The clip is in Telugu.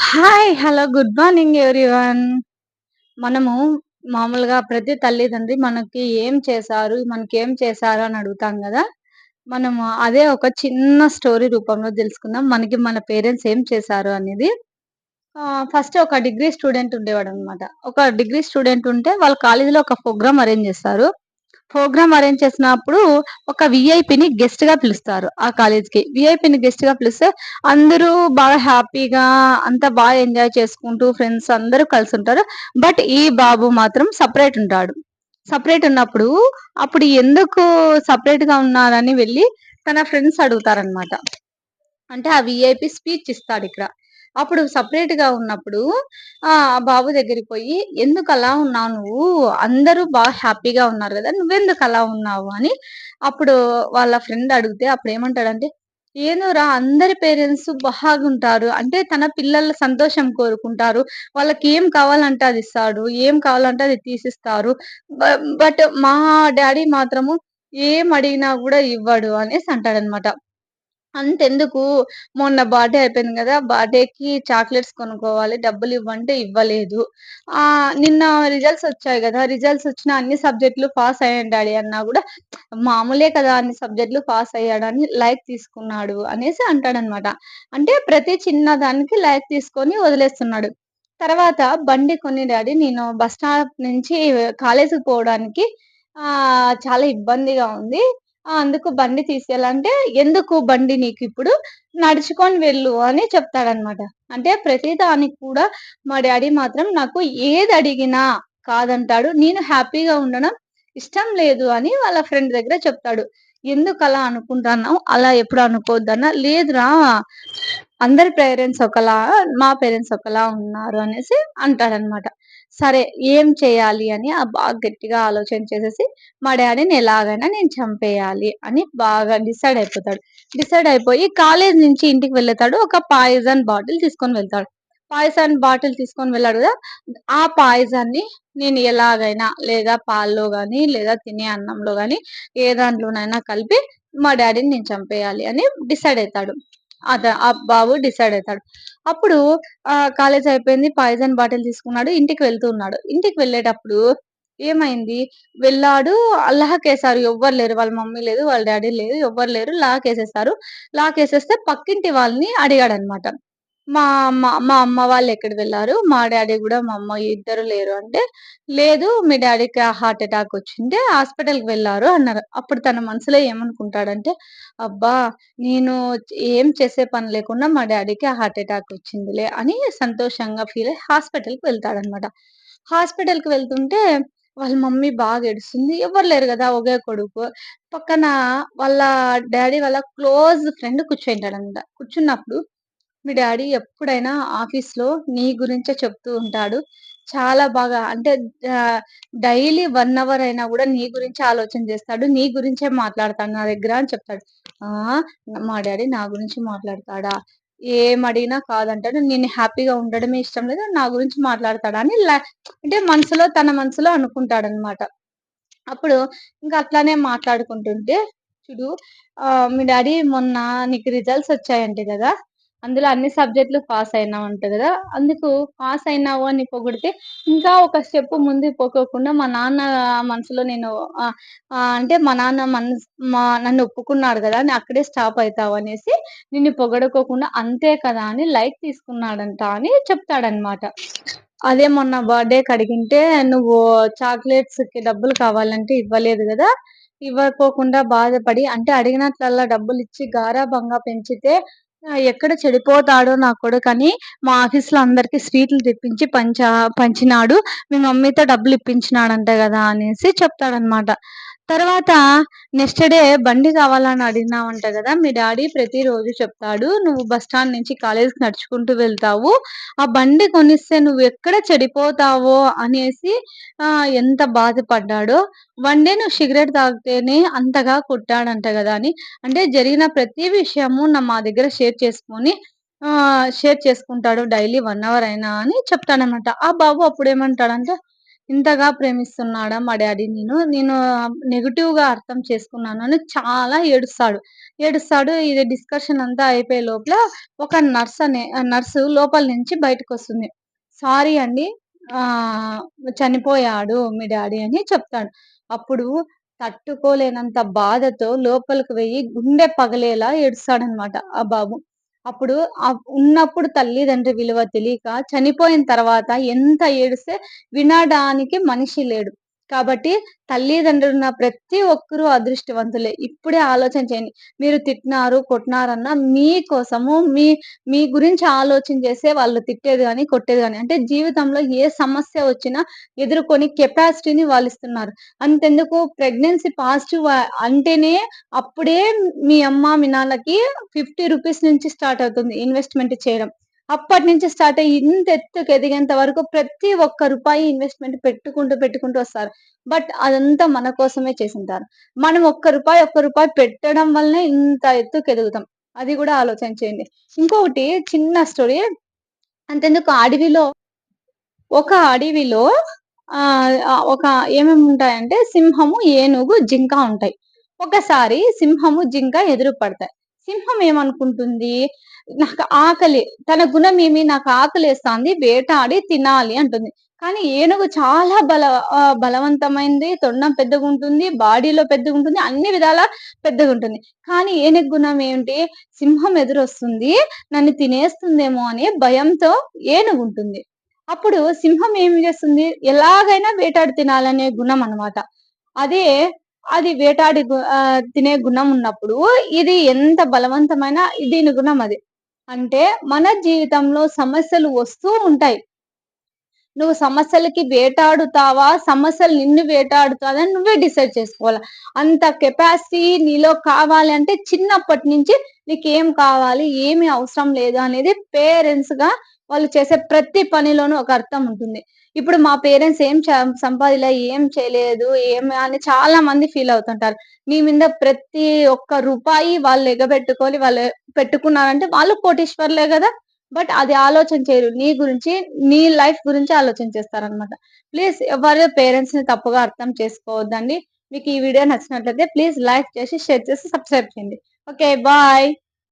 Hi! Hello! Good morning everyone. మనము మామూలుగా ప్రతి తల్లిదండ్రి మనకి ఏం చేశారు? మనకేం చేశారు? అని అడుగుతాం గదా! మనము అదే ఒక చిన్న స్టోరీ రూపంలో దెలుసుకుందాం. మనకి మన పేరెంట్స్ ఏం చేశారు అనేది. ఫస్ట్ ఒక డిగ్రీ స్టూడెంట్ ఉండేవాడనమాట. ఒక డిగ్రీ స్టూడెంట్ ఉంటే వాళ్ళ కాలేజీలో ఒక ప్రోగ్రామ్ అరేంజ్ జేస్తారు. ప్రోగ్రామ్ అరేంజ్ చేసినప్పుడు ఒక వీఐపీని గెస్ట్‌గా పిలుస్తారు ఆ కాలేజ్‌కి. వీఐపీని గెస్ట్‌గా పిలిస్తే అందరూ బాగా హ్యాపీగా అంతా బాగా ఎంజాయ్ చేసుకుంటూ ఫ్రెండ్స్ అందరూ కలిసుంటారు. బట్ ఈ బాబు మాత్రం సెపరేట్ ఉంటాడు. సెపరేట్ ఉన్నప్పుడు అప్పుడు ఎందుకు సెపరేట్‌గా ఉన్నారని వెళ్లి తన ఫ్రెండ్స్ అడుగుతారనమాట. అంటే ఆ వీఐపీ స్పీచ్ ఇస్తాడిక్కడ. అప్పుడు సెపరేట్‌గా ఉన్నప్పుడు ఆ బాబు దగ్గరికి పోయి, "ఎందుకలా ఉన్నావు నువ్వు? అందరూ హ్యాపీగా ఉన్నారు గదా! నువ్వెందుకలా ఉన్నావు?" అని అప్పుడు వాళ్ళ ఫ్రెండ్ అడిగితే అప్పుడేమంటాడంటే, "ఏనోరా అందరి పేరెంట్స్ బాగుంటారు. అంటే తన పిల్లల సంతోషం కోరుకుంటారు. వాళ్ళకేం కావాలంటే అది ఇస్తాడు. ఏం కావాలంటే అది తీసిస్తారు. బ బట్ మా డ్యాడీ మాత్రము ఏం అడిగినా గూడా ఇవ్వడు" అనేసి అంటాడనమాట. అంతెందుకు మొన్న బర్త్‌డే అయిపోయింది గదా! బర్త్‌డేకి చాక్లెట్స్ కొనుక్కోవాలి డబ్బులివ్వంటే ఇవ్వలేదు. నిన్న రిజల్ట్స్ వచ్చాయి గదా! రిజల్ట్స్ వచ్చిన అన్ని సబ్జెక్ట్‌లు పాస్ అయ్యాను డాడీ అన్నా గూడా మామూలే కదా! అన్ని సబ్జెక్ట్‌లు పాస్ అయ్యాడని లైట్ తీసుకున్నాడు అనేసి అంటాడనమాట. అంటే ప్రతి చిన్న దానికి లైట్ తీసుకొని వదిలేస్తున్నాడు. తర్వాత బండి కొని డాడీ నేను బస్ స్టాప్ నుంచి కాలేజీకి పోవడానికి చాలా ఇబ్బందిగా ఉంది. అందుకు బండి తీసుకెళ్ళంటే, "ఎందుకు బండి నీకిప్పుడు? నడుచుకొని వెళ్ళు" అని చెప్తాడనమాట. అంటే ప్రతి దానికి కూడా మా డ్యాడీ మాత్రం నాకు ఏదడిగినా కాదంటాడు. నేను హ్యాపీగా ఉండడం ఇష్టం లేదు అని వాళ్ళ ఫ్రెండ్ దగ్గర చెప్తాడు. "ఎందుకలా అనుకుంటన్నావు? అలా ఎప్పుడు అనుకోవద్దన్నా" "లేదురా అందరి పేరెంట్స్ ఒకలా, మా పేరెంట్స్ ఒకలా ఉన్నారు" అనేసి అంటాడనమాట. సరే ఏం చేయాలి అని బాగా గట్టిగా ఆలోచన చేసేసి మా డ్యాడీని ఎలాగైనా నేను చంపేయాలి అని బాగా డిసైడ్ అయిపోతాడు. డిసైడ్ అయిపోయి కాలేజీ నుంచి ఇంటికి వెళ్ళుతాడు. ఒక పాయిజన్ బాటిల్ తీసుకొని వెళ్తాడు. పాయిజన్ బాటిల్ తీసుకొని వెళ్ళాడు గదా! ఆ పాయిజన్‌ని నేను ఎలాగైనా లేదా పాల్లో గాని, లేదా తినే అన్నంలో గాని ఏ దాంట్లోనైనా కలిపి మా డ్యాడీని నేను చంపేయాలి అని డిసైడ్ అయితాడు. ఆ బాబు డిసైడ్ అయితాడు. అప్పుడు కాలేజ్ అయిపోయింది. పాయిజన్ బాటిల్ తీసుకున్నాడు. ఇంటికి వెళ్తూ ఉన్నాడు. ఇంటికి వెళ్ళేటప్పుడు ఏమైంది? వెళ్ళాడు. లాకేశారు. ఎవ్వరు లేరు. వాళ్ళ మమ్మీ లేదు. వాళ్ళ డ్యాడీ లేదు. ఎవ్వరు లేరు. లాకేసేసారు. లాకేసేస్తే పక్కింటి వాళ్ళని అడిగాడన్నమాట. మా అమ్మ వాళ్ళెక్కడికి వెళ్లారు? మా డ్యాడీ గూడా, మా అమ్మ ఇద్దరు లేరు అంటే, లేదు మీ డ్యాడీకి హార్ట్ అటాక్ వచ్చింటే హాస్పిటల్‌కి వెళ్లారు అన్నారు. అప్పుడు తన మనసులో ఏమనుకుంటాడంటే, అబ్బా! నేను ఏం చేసే పని లేకుండా మా డ్యాడీకి హార్ట్ అటాక్ వచ్చిందిలే అని సంతోషంగా ఫీల్ అయ్యి హాస్పిటల్‌కి వెళ్తాడన్నమాట. హాస్పిటల్‌కి వెళ్తుంటే వాళ్ళ మమ్మీ బాగా ఏడుస్తుంది. ఎవ్వరు లేరు గదా! ఒకే కొడుకు. పక్కన వాళ్ళ డ్యాడీ వాళ్ళ క్లోజ్ ఫ్రెండ్ కూర్చుంటాడన్నమాట. కూర్చున్నప్పుడు మీ డ్యాడీ ఎప్పుడైనా ఆఫీస్‌లో నీ గురించే చెప్తూ ఉంటాడు. చాలా బాగా అంటే డైలీ 1 అవర్ అయినా గూడా నీ గురించే ఆలోచన జేస్తాడు. నీ గురించే మాట్లాడతాడు నా దగ్గర అని చెప్తాడు. ఆ! మా డ్యాడీ నా గురించి మాట్లాడతాడా? ఏమడిగినా కాదంటాడు. నేను హ్యాపీగా ఉండడమే ఇష్టం లేదు. నా గురించి మాట్లాడతాడా అని అంటే తన మనసులో అనుకుంటాడనమాట. అప్పుడు ఇంక అట్లానే మాట్లాడుకుంటుంటే చూడు మీ డ్యాడీ మొన్న నీకు రిజల్ట్స్ వచ్చాయంట గదా! అందులో అన్ని సబ్జెక్ట్‌లు పాస్ అయినావంట గదా! అందుకు పాస్ అయినావు అని పొగిడితే, ఇంకా ఒక స్టెప్ ముందుకు పోకోకుండా మా నాన్న మనసులో నేను ఆహ్, ఆహ్, అంటే మా నాన్న నన్ను ఒప్పుకున్నాడు గదా! అని అక్కడే స్టాప్ అయితావు అనేసి నిన్ను పొగడుకోకుండా అంతే కదా! అని లైట్ తీసుకున్నాడంట అని చెప్తాడన్నమాట. అదే మొన్న బర్త్‌డేకి అడిగింటే నువ్వు చాక్లెట్స్‌కి డబ్బులు కావాలంటే ఇవ్వలేదు గదా! ఇవ్వకోకుండా బాధపడి అంటే అడిగినట్లల్లా డబ్బులిచ్చి గారాబంగా పెంచితే ఎక్కడ చెడిపోతాడో నా కొడుకని మా ఆఫీస్‌లో అందరికి స్వీట్లు తెప్పించి పంచినాడు. మీ మమ్మీతో డబ్బులిప్పించినాడంట గదా! అనేసి చెప్తాడనమాట. తర్వాత నెక్స్ట్ డే బండి కావాలని అడిగినావంట గదా! మీ డ్యాడీ ప్రతిరోజు చెప్తాడు. నువ్వు బస్ స్టాండ్ నుంచి కాలేజ్‌కి నడుచుకుంటూ వెళ్తావు. ఆ బండి కొనిస్తే నువ్వెక్కడ చెడిపోతావో అనేసి ఎంత బాధపడ్డాడో. వన్ డే నువ్వు సిగరెట్ తాగితేనే అంతగా కొట్టాడంట గదా! అని. అంటే జరిగిన ప్రతి విషయము మా దగ్గర షేర్ చేసుకుంటాడు డైలీ 1 అవర్ అయినా అని చెప్తాడనమాట. ఆ బాబు అప్పుడేమంటాడంటే, ఇంతగా ప్రేమిస్తున్నాడా మా డ్యాడీ నేను నెగెటివ్‌గా అర్థం చేసుకున్నాను అని చాలా ఏడుస్తాడు. ఏడుస్తాడు. ఇది డిస్కషన్ అంతా అయిపోయే లోపల ఒక నర్సు లోపల నుంచి బయటకొస్తుంది. "సారీ అండి. ఆహ్, చనిపోయాడు మీ డ్యాడీ" అని చెప్తాడు. అప్పుడు తట్టుకోలేనంత బాధతో లోపలికి వెళ్లి గుండె పగిలేలా ఏడుస్తాడనమాట ఆ బాబు. అప్పుడు ఉన్నప్పుడు తల్లిదండ్రి విలువ తెలీక చనిపోయిన తర్వాత ఎంత ఏడిస్తే వినడానికి మనిషి లేడు. కాబట్టి తల్లిదండ్రులున్న ప్రతి ఒక్కరు అదృష్టవంతులే. ఇప్పుడే ఆలోచన చేయండి. మీరు తిట్టినారు, కొట్టినారన్నా మీకోసము మీ గురించి ఆలోచన చేసే వాళ్ళు తిట్టేది గాని, కొట్టేది గాని. అంటే జీవితంలో ఏ సమస్య వచ్చినా ఎదుర్కొని కెపాసిటీని వాళ్ళిస్తున్నారు. అంతెందుకు ప్రెగ్నెన్సీ పాజిటివ్ అంటేనే అప్పుడే మీ అమ్మ, మీ నాన్నకి ₹50 నుంచి స్టార్ట్ అవుతుంది ఇన్వెస్ట్‌మెంట్ చేయడం. అప్పటినుంచి స్టార్ట్ అయ్యి ఇంత ఎత్తుకు ఎదిగేంత వరకు ప్రతి ఒక్క రూపాయి ఇన్వెస్ట్‌మెంట్ పెట్టుకుంటూ వస్తారు. బట్ అదంతా మన కోసమే చేసుంటారు. మనం ఒక్క రూపాయి పెట్టడం వల్లనే ఇంత ఎత్తుకు ఎదుగుతాం. అది గూడా ఆలోచన చేయండి. ఇంకొకటి చిన్న స్టోరీ. అంతెందుకు అడవిలో ఒక ఏమేమి ఉంటాయంటే సింహము, ఏనుగు, జింక ఉంటాయి. ఒకసారి సింహము, జింక ఎదురు పడతాయి. సింహం ఏమనుకుంటుంది, నాకు ఆకలి తన గుణం ఏమి నాకు ఆకలేస్తాంది, వేటాడి తినాలి అంటుంది. కానీ ఏనుగు చాలా బలవంతమైంది. తొండం పెద్దగుంటుంది, బాడీలో పెద్దగుంటుంది, అన్ని విధాలా పెద్దగుంటుంది. కానీ ఏనుగు గుణం ఏంటి, సింహం ఎదురొస్తుంది, నన్ను తినేస్తుందేమో అనే భయంతో ఏనుగుంటుంది. అప్పుడు సింహం ఏమి చేస్తుంది? ఎలాగైనా వేటాడి తినాలనే గుణం అన్నమాట. అదే అది తినే గుణం ఉన్నప్పుడు ఇది ఎంత బలవంతమైన దీని గుణం అది. అంటే మన జీవితంలో సమస్యలు వస్తూ ఉంటాయి. నువ్వు సమస్యలకి వేటాడుతావా? సమస్యలు నిన్ను వేటాడుతాదని నువ్వే డిసైడ్ చేసుకోవాల. అంత కెపాసిటీ నీలో కావాలి అంటే చిన్నప్పటి నుంచి నీకేం కావాలి? ఏమి అవసరం లేదు అనేది పేరెంట్స్‌గా వాళ్ళు చేసే ప్రతి పనిలోనూ ఒక అర్థం ఉంటుంది. ఇప్పుడు మా పేరెంట్స్ ఏం సంపాదియలే, ఏం చేయలేదు, ఏమి అని చాలా మంది ఫీల్ అవుతుంటారు. నీ మీద ప్రతి ఒక్క రూపాయి వాళ్ళు ఎగబెట్టుకొని వాళ్ళు పెట్టుకున్నారంటే వాళ్ళు కోటీశ్వర్లే గదా! బట్ అది ఆలోచన చేయరు. నీ గురించి, నీ లైఫ్ గురించి ఆలోచన చేస్తారనమాట. ప్లీజ్ ఎవరు పేరెంట్స్‌ని తప్పుగా అర్థం చేసుకోవద్దండి. మీకు ఈ వీడియో నచ్చినట్లయితే ప్లీజ్ లైక్ చేసి, షేర్ చేసి, సబ్స్క్రైబ్ చేయండి. ఓకే. బాయ్.